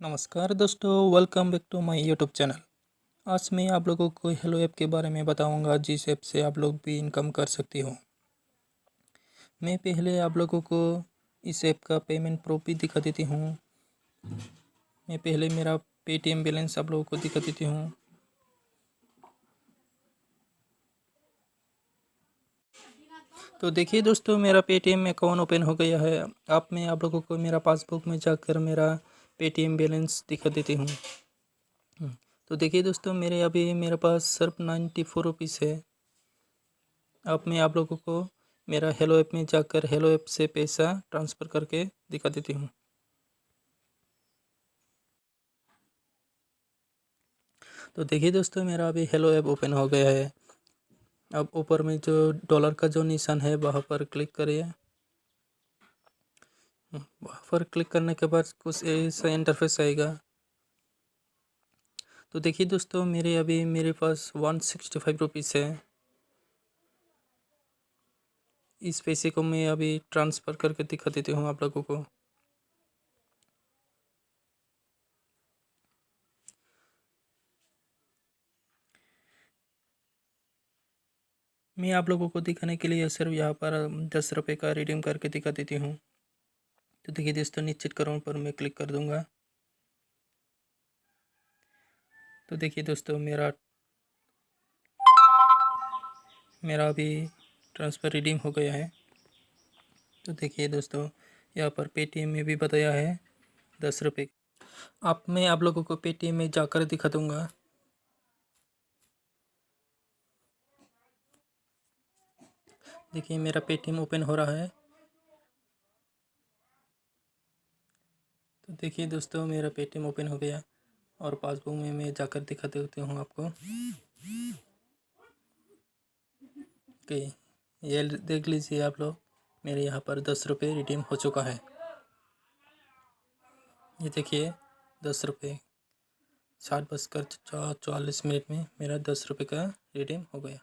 नमस्कार दोस्तों, welcome back to my YouTube channel. आज मैं आप लोगों को हेलो ऐप के बारे में बताऊंगा, जिस ऐप से आप लोग भी इनकम कर सकते हो। मैं पहले आप लोगों को इस ऐप का पेमेंट प्रूफ भी दिखा देती हूँ। मैं पहले मेरा पेटीएम बैलेंस आप लोगों को दिखा देती हूँ। तो देखिए दोस्तों, मेरा पेटीएम अकाउंट ओपन हो गया है। अब मैं आप लोगों को मेरा पासबुक में जाकर मेरा पेटीएम बैलेंस दिखा देती हूँ। तो देखिए दोस्तों, मेरे पास सिर्फ 94 रुपीज़ है। अब मैं आप लोगों को मेरा हेलो ऐप में जाकर हेलो ऐप से पैसा ट्रांसफ़र करके दिखा देती हूँ। तो देखिए दोस्तों, मेरा अभी हेलो ऐप ओपन हो गया है। अब ऊपर में जो डॉलर का जो निशान है वहाँ पर क्लिक करिए। वहाँ पर क्लिक करने के बाद कुछ ऐसा इंटरफेस आएगा। तो देखिए दोस्तों, मेरे पास 165 रुपीज़ है। इस पैसे को मैं अभी ट्रांसफ़र करके दिखा देती हूँ आप लोगों को। मैं आप लोगों को दिखाने के लिए सिर्फ यहाँ पर 10 रुपये का रिडीम करके दिखा देती हूँ। तो देखिए दोस्तों, निश्चित करो पर मैं क्लिक कर दूँगा। तो देखिए दोस्तों, मेरा अभी ट्रांसफ़र रिडीम हो गया है। तो देखिए दोस्तों, यहाँ पर पेटीएम में भी बताया है 10 रुपये। अब मैं आप लोगों को पेटीएम में जाकर दिखा दूँगा। देखिए, मेरा पेटीएम ओपन हो रहा है। तो देखिए दोस्तों, मेरा पेटीएम ओपन हो गया और पासबुक में मैं जाकर दिखा देती हूँ आपको कि ये देख लीजिए आप लोग, मेरे यहाँ पर 10 रुपये रिडीम हो चुका है। ये देखिए 10 रुपये 7:44 में मेरा 10 रुपये का रिडीम हो गया।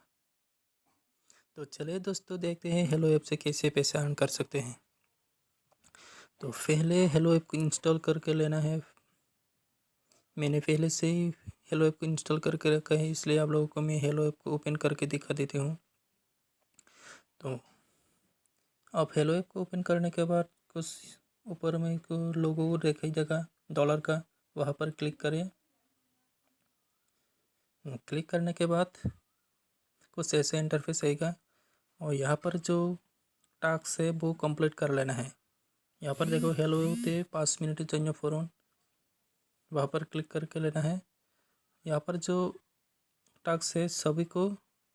तो चलिए दोस्तों, देखते हैं हेलो ऐप से कैसे पैसे अर्न कर सकते हैं। तो पहले हेलो ऐप को इंस्टॉल करके लेना है। मैंने पहले से ही हेलो ऐप को इंस्टॉल करके रखा है, इसलिए आप लोगों को मैं हेलो ऐप को ओपन करके दिखा देती हूँ। तो अब हेलो ऐप को ओपन करने के बाद कुछ ऊपर में को लोगों को दिखाई डॉलर का, वहाँ पर क्लिक करें। क्लिक करने के बाद कुछ ऐसे इंटरफेस आएगा और यहाँ पर जो टास्क है वो कंप्लीट कर लेना है। यहाँ पर देखो हेलो होते 5 मिनट चाहिए फ़ौरन, वहाँ पर क्लिक करके लेना है। यहाँ पर जो टास्क है सभी को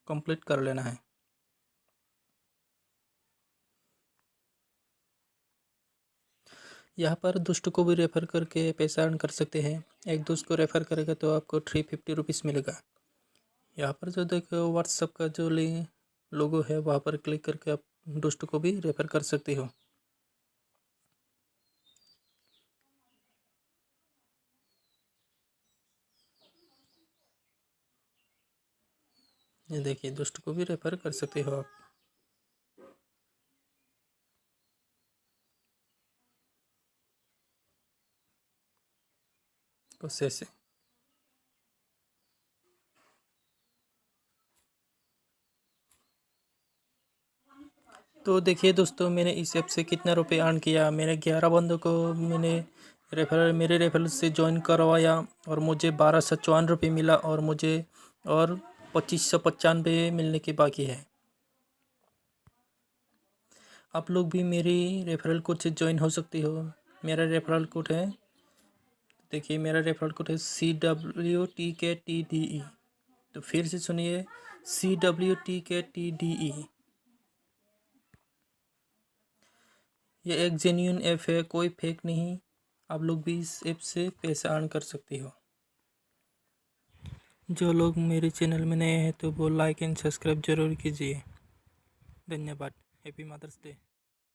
कंप्लीट कर लेना है। यहाँ पर दोस्तों को भी रेफ़र करके पैसा अर्न कर सकते हैं। एक दोस्त को रेफ़र करेगा तो आपको 350 रुपीज़ मिलेगा। यहाँ पर जो देखो व्हाट्सएप का जो लोगो है वहाँ पर क्लिक करके आप दोस्तों को भी रेफ़र कर सकते हो। ये देखिए, दोस्तों को भी रेफ़र कर सकते हो आप। कुछ ऐसे। तो देखिए दोस्तों, मैंने इस ऐप से कितना रुपये अर्न किया। मैंने 11 बंदों को मेरे रेफरल से ज्वाइन करवाया और मुझे 1254 रुपये मिला और मुझे और 2595 मिलने के बाकी है। आप लोग भी मेरी रेफरल कोड से ज्वाइन हो सकते हो। मेरा रेफरल कोड है, देखिए मेरा रेफरल कोड है CWTKTDE। तो फिर से सुनिए, CWTKTDE। ये एक जेन्युइन ऐप है, कोई फेक नहीं। आप लोग भी इस ऐप से पैसा अर्न कर सकते हो। जो लोग मेरे चैनल में नए हैं तो वो लाइक एंड सब्सक्राइब जरूर कीजिए। धन्यवाद। Happy mother's day.